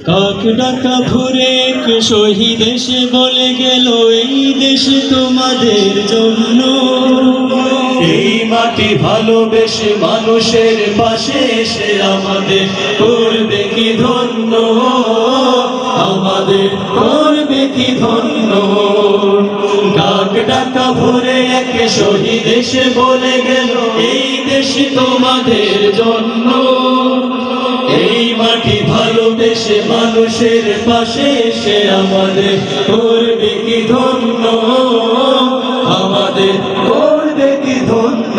কাক ডাকা ভরে এক শহীদ এসে বলে গেল এই দেশ তোমাদের জন্য। এই মাটি ভালোবেসে মানুষের পাশে এসে আমাদের করবে কি ধন্য, আমাদের করবে কি ধন্য। কাক ডাকা ভরে এক শহীদ এসে বলে গেল এই দেশ তোমাদের জন্য। এই মাটি ভালোবেসে মানুষের পাশে এসে আমাদের করবে কি ধন্য, আমাদের করবে কি ধন্য।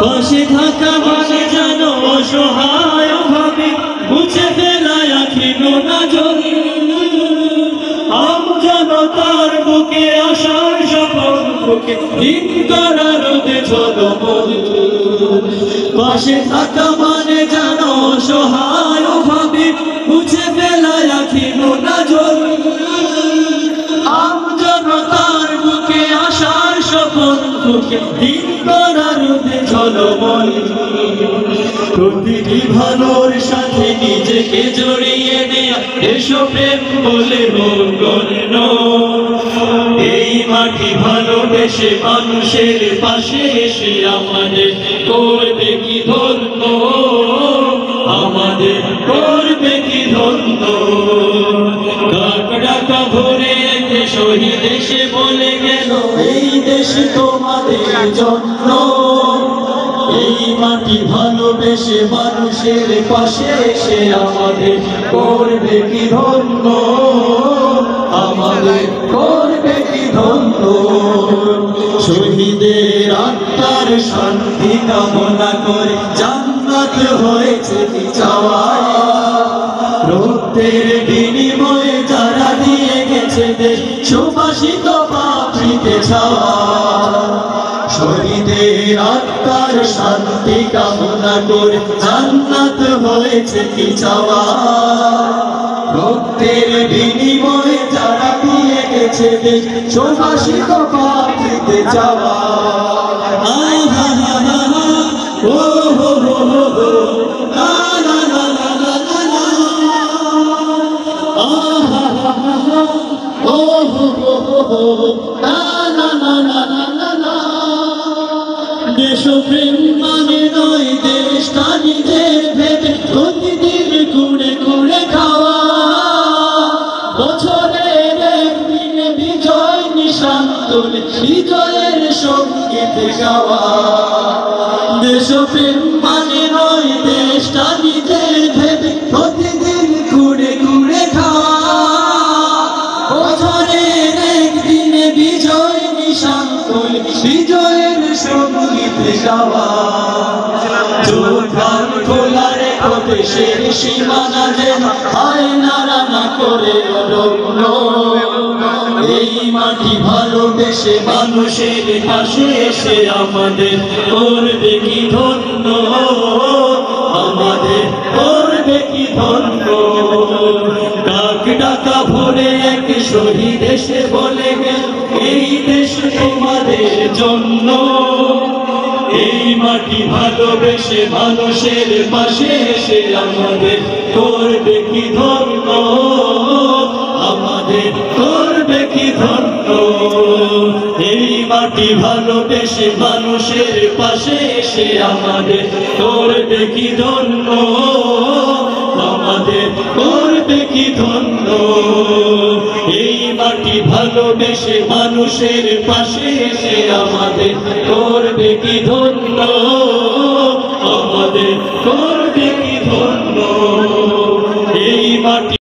পাশে থাকা মানে যেন অসহায় ভাবে মুছে ফেলায় আখিল না জমি। আম জনতার বুকে আসার সকল বুকে দিন করা রোদে ঝলমল। পাশে থাকা মানে যেন অসহায় ভাবে মুছে ফেলায় আখিল না জমি। আম জনতার বুকে আসার সকল বুকে দিন করা রোদে ঝলমল। প্রতিটি ভালোর সাথে নিজেকে জড়িয়ে নেয়া এসো প্রেম বলে গণ্য। এই মাটি ভালোবেসে মানুষের পাশে এসে আমাদের করবে কি ধন্য, আমাদের করবে কি ধন্য। কাক ডাকা ভরে এক শহীদ এসে বলে গেল এই দেশ তোমাদের জন্য। এই মাটি ভালোবেসে মানুষের পাশে এসে আমাদের করবে কি ধন্য, আমাদের করবে কি ধন্য। শহীদের আত্মার শান্তি কামনা করে জান্নাত হয়েছে কি চাওয়া। রক্তের বিনিময়ে যারা দিয়ে গেছে দেশ সুবাসিত পাপড়িতে ছাওয়া। শহীদের আত্মার শান্তি কামনা করে জান্নাত হয়েছে কি চাওয়া। রক্তের বিনিময়ে যারা দিয়ে গেছে দেশ সুবাসিত পাপড়িতে ছাওয়া। ও হো হো হো লা লা লা লা লা লা ও হো হো হো লা লা লা লা লা। দেশপ্রেম মানে নয় দেশটা নিজের ভেবে প্রতিদিন কুড়ে কুড়ে খাওয়া। বছরের একদিনে বিজয় নিশান তুলে বিজয়ের সঙ্গীত গাওয়া। দেশপ্রেম মানে নয় দেশটা নিজের ভেবে প্রতিদিন কুড়ে কুড়ে খাওয়া। বছরের একদিনে বিজয় নিশান তুলে বিজয়ের সঙ্গীত গাওয়া। যোদ্ধার খোলা রেখো দেশের সীমানা যেন আয়নারা না করে রগ্ন। এই মাটি ভালোবেসে মানুষের পাশে এসে আমাদের করবে কি ধন্য, আমাদের করবে কি ধন্য। কাক ডাকা ভরে এক শহীদ এসে বলে গেল এই দেশ তোমাদের জন্য। এই মাটি ভালোবেসে মানুষের পাশে এসে আমাদের করবে কি ধন্য, আমাদের করবে কি ধন্য। এই মাটি ভালোবেসে মানুষের পাশে এসে আমাদের করবে কি ধন্য, আমাদের করবে কি ধন্য। এই মাটি ভালোবেসে মানুষের পাশে এসে আমাদের করবে কি ধন্য, আমাদের করবে কি ধন্য। এই মাটি